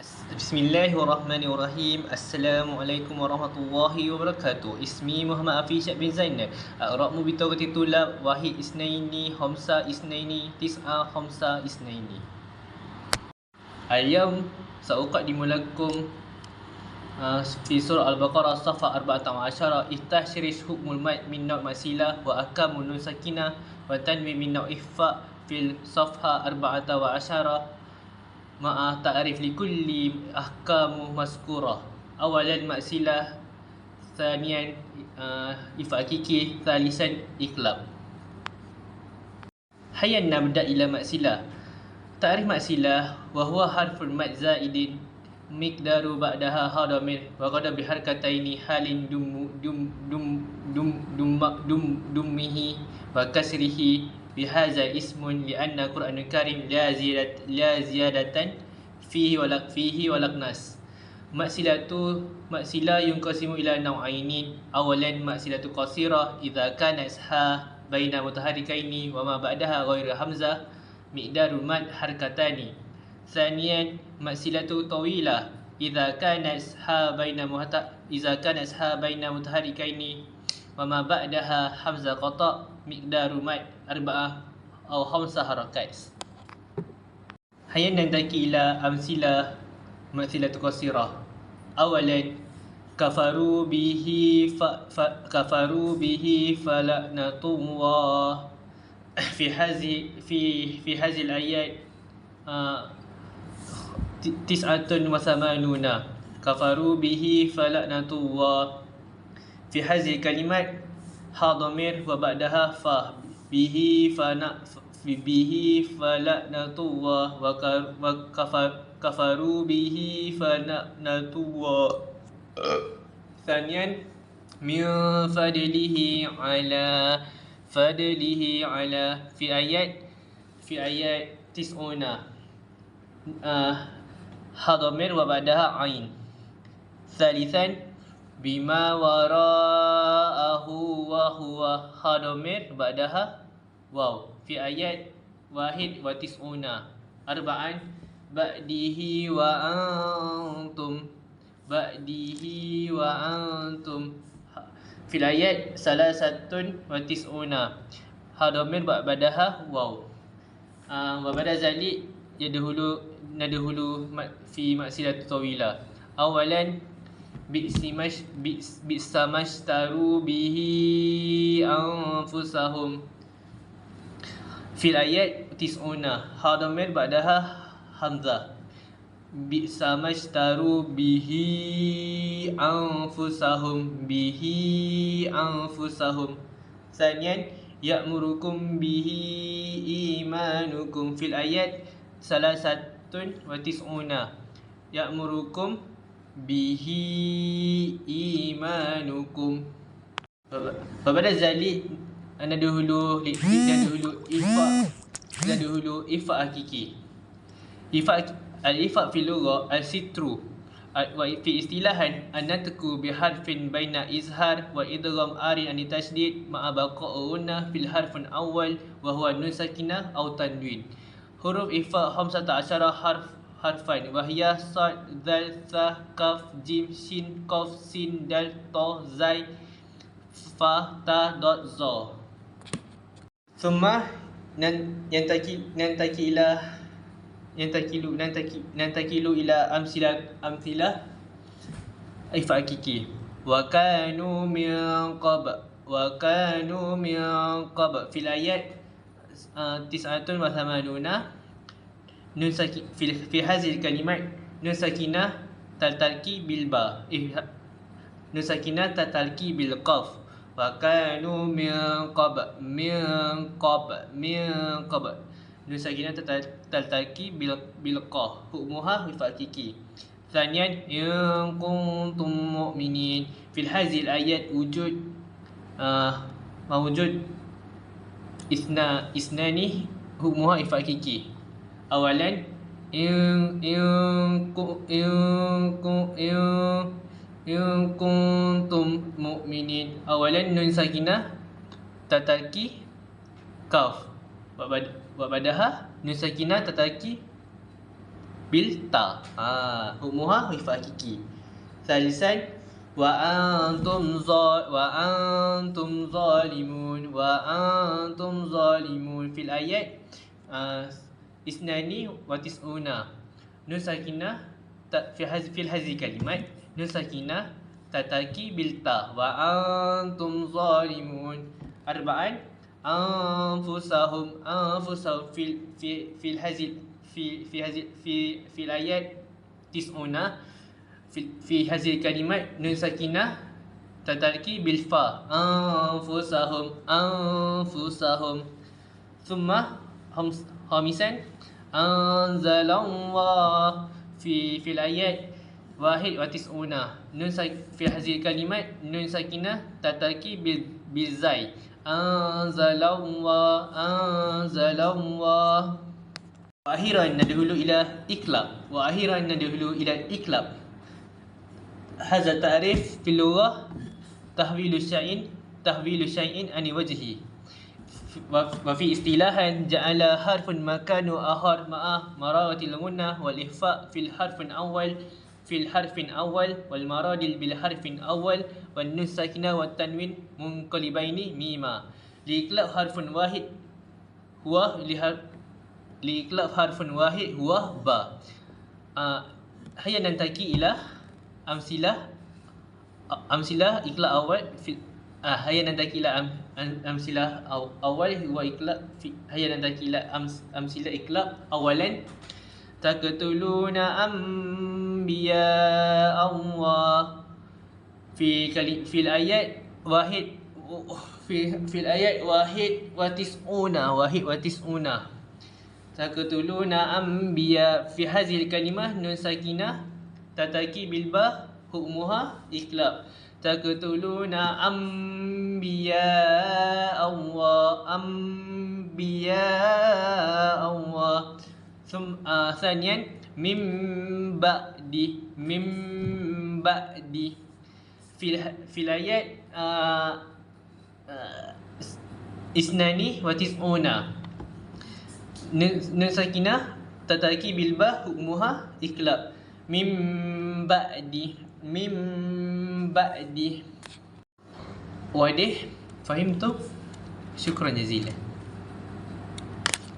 Bismillahirrahmanirrahim. Assalamualaikum warahmatullahi wabarakatuh. Ismi Muhammad Afisyak bin Zainal. A'ra'mu bitawati tulab wahid isnaini khamsa isnaini tis'a khamsa isnaini. Al-yawm sa'uqaddimu lakum fi surah Al-Baqarah safha 14 iftah syirish hukmul mad min naw' masilah wa ahkamun nun sakinah wa tanwin min naw' ikhfa fil safha 14 ma'a ta'rif li kulli ahkamu maskurah. Awalan maksilah, thaniyan ifa hakiki, thalisan iqlab. Hayyan nabda ila maksilah. Ta'rif maksilah wa huwa harfun mad zaidin miqdaru ba'daha hadamir wa qad bi harkataini halin dummihi wa kasrihi bihadza ismun li'anna Qur'anul Karim la ziyadatan fihi wa laqnas. Maksilah yunqasimu ila naw'aini. Awalan maksilatu qasirah idza kana isha baina mutaharrikaini wa ma ba'daha ghairu hamzah miqdarul mad harkatani. Thaniyan maksilatu tawilah idza kana isha baina mutaharrikaini wa ma ba'daha hamzah qata miqdaru mad arba'ah atau khamsah harakat. Hayyan nantaki ila amsilah maksilatu qasirah. Awalan kafaru bihi fala'natullah fi hadhihi al-ayat tis'atun wa thamanuna. Kafaru bihi fala'natullah fi hadhihi kalimat ha dhamir wa ba'daha fa bihi fala'natullah wa kafaru bihi fala'natullah. Thaniyan min fadlihi ala fi ayat tis'una ha dhamir wa ba'daha ain. Thalithan bima wara'ahu wa huwa hadamir ba'daha waw fi ayat wahid wa tis'una arba'an ba'dihi wa antum fil ayat salasatun wa tis'una hadamir ba'daha waw wa ba'da zalik nadhulu fi maksilat tawila. Awalan bi'samashtaru bihi anfusahum fil ayat tis'una hadamir ba'daha hamzah bi'samashtaru bihi anfusahum Thaniyan ya'murukum bihi imanukum fil ayat salasatun wa tis'una ya'murukum bihi imanukum. Pada zalik dahulu ifa hakiki. Al-ifa fil lugha al-sitru wa fi istilahan an-natqu bi harfin baina izhar wa idgham ari an tasydid ma'a baqa'una fil harfin awwal wa huwa nun sakinah aw tanwin. Huruf ifa 15 harfan wahiyah sad, dal, tha, kaf, jim, shin, qaf, sin, dal, ta, zai, fa, ta, dot, za. Thumma nantakilu ila amsilah ifa hakiki. Wa kanu min qab fil ayat tis'atun wa thamanuna nun sakin fi hadhihi kalimat nun sakinah tatalki bil ba nun sakinah tatalki bil qaf wa kanu min qab nun sakinah tatalki bil qaf hukmuha ifa hakiki. Thaniyan in kuntum mu'minin fil hadhihi ayat mawjud isnani hukmuha ifa hakiki. Awalan in kuntum mu'minin. Awalan nun sakinah tatalki kaf wa badaha nun sakinah tatalki bil ta. Hukmuha huruf hakiki. Salisan wa antum zalimun fil ayat isnani wa tis'una. Nun sakinah fil hadhihi kalimat nun sakinah tataki bil ta wa antum zalimun. Arba'an anfusahum fil ayat tis'una fi hazil kalimat nun sakinah tataki bil fa anfusahum thumma khamisan anzalallah fil ayat wahid wa tis'una nun fi hazil kalimat nun sakinah tataki bil zai anzalallah wa akhiran nadkhulu ila iklab hadza ta'rif fil lughah tahwilu syai'in an wajhi wa fi istilahan ja'ala harfun makanu akhar ma'a maradatil gunnah wal ihfa fil harfin awwal wal maradil bil harfin awwal wan nun sakinah wat tanwin munqalibaini mima liiklab harfun wahid huwa ba. Hayya nantaki ila amsilah iklab awal hayya nantaki ila amsilah awal huwa iklab hayya nantaki ila amsilah iklab awalan taqtuluna anbiya Allah fil ayat wahid fil ayat wahid wa tis'una taqtuluna anbiya fi hadhil kalimah nun sakinah tataki bil ba hukmuha iklab taqtuluna anbiya Allah thaniyan mim ba'di fil ayat isnani wa tis'una nun sakinah tataki bil ba hukmuha iklab mim ba'di wadih fahimtu syukran jazilan.